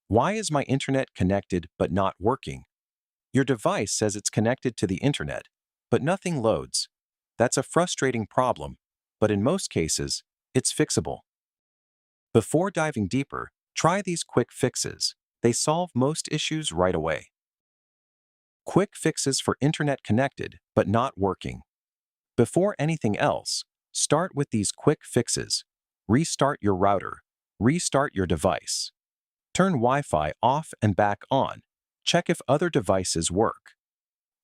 Why is my internet connected but not working? Your device says it's connected to the internet, but nothing loads. That's a frustrating problem, but in most cases, it's fixable. Before diving deeper, try these quick fixes. They solve most issues right away. Quick fixes for internet connected but not working. Before anything else, start with these quick fixes. Restart your router. Restart your device. Turn Wi-Fi off and back on. Check if other devices work.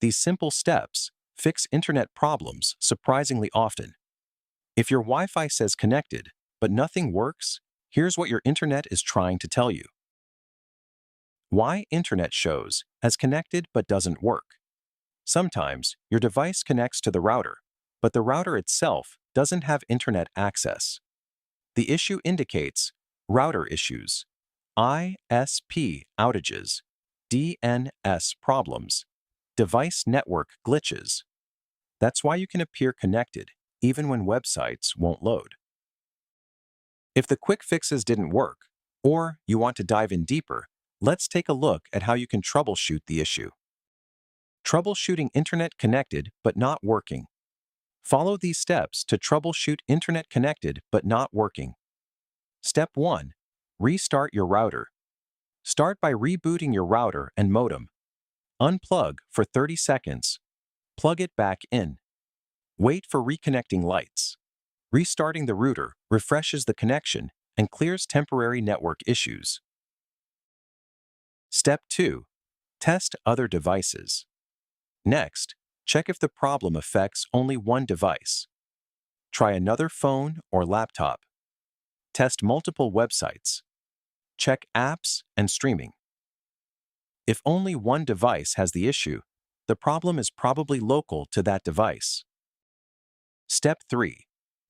These simple steps fix internet problems surprisingly often. If your Wi-Fi says connected, but nothing works, here's what your internet is trying to tell you. Why internet shows as connected but doesn't work. Sometimes your device connects to the router, but the router itself doesn't have internet access. The issue indicates router issues, ISP outages, DNS problems, device network glitches. That's why you can appear connected even when websites won't load. If the quick fixes didn't work, or you want to dive in deeper, let's take a look at how you can troubleshoot the issue. Troubleshooting internet connected but not working. Follow these steps to troubleshoot internet connected but not working. Step 1. Restart your router. Start by rebooting your router and modem. Unplug for 30 seconds. Plug it back in. Wait for reconnecting lights. Restarting the router refreshes the connection and clears temporary network issues. Step 2. Test other devices. Next, check if the problem affects only one device. Try another phone or laptop. Test multiple websites. Check apps and streaming. If only one device has the issue, the problem is probably local to that device. Step 3.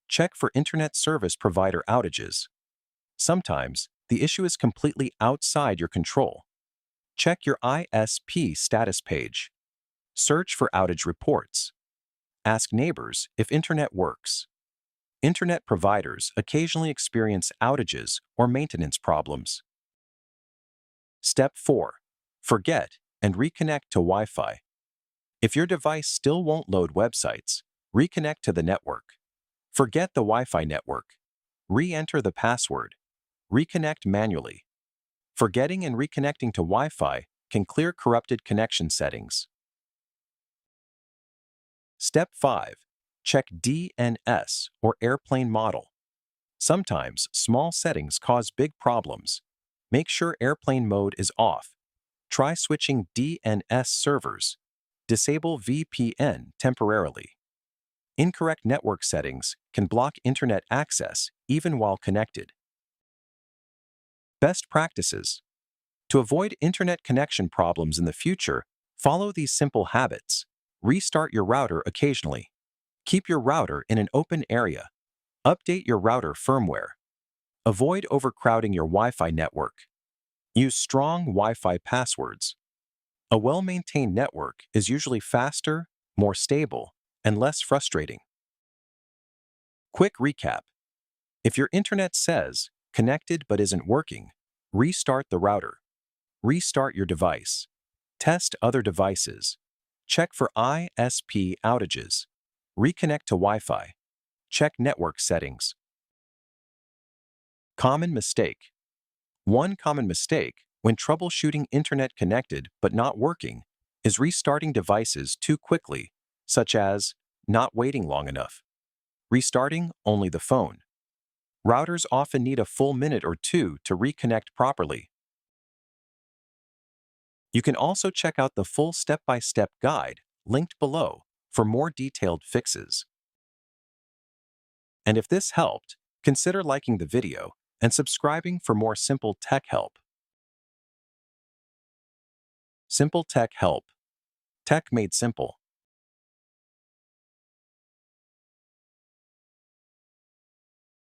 Check for internet service provider outages. Sometimes, the issue is completely outside your control. Check your ISP status page. Search for outage reports. Ask neighbors if internet works. Internet providers occasionally experience outages or maintenance problems. Step 4. Forget and reconnect to Wi-Fi. If your device still won't load websites, reconnect to the network. Forget the Wi-Fi network. Re-enter the password. Reconnect manually. Forgetting and reconnecting to Wi-Fi can clear corrupted connection settings. Step 5. Check DNS or airplane model. Sometimes small settings cause big problems. Make sure airplane mode is off. Try switching DNS servers. Disable VPN temporarily. Incorrect network settings can block internet access even while connected. Best practices. To avoid internet connection problems in the future, follow these simple habits. Restart your router occasionally. Keep your router in an open area. Update your router firmware. Avoid overcrowding your Wi-Fi network. Use strong Wi-Fi passwords. A well-maintained network is usually faster, more stable, and less frustrating. Quick recap. If your internet says connected but isn't working, restart the router. Restart your device. Test other devices. Check for ISP outages. Reconnect to Wi-Fi. Check network settings. Common mistake. One common mistake when troubleshooting internet connected but not working is restarting devices too quickly, such as not waiting long enough. Restarting only the phone. Routers often need a full minute or two to reconnect properly. You can also check out the full step-by-step guide linked below for more detailed fixes. And if this helped, consider liking the video and subscribing for more simple tech help. SimpleTech Help. Tech made simple.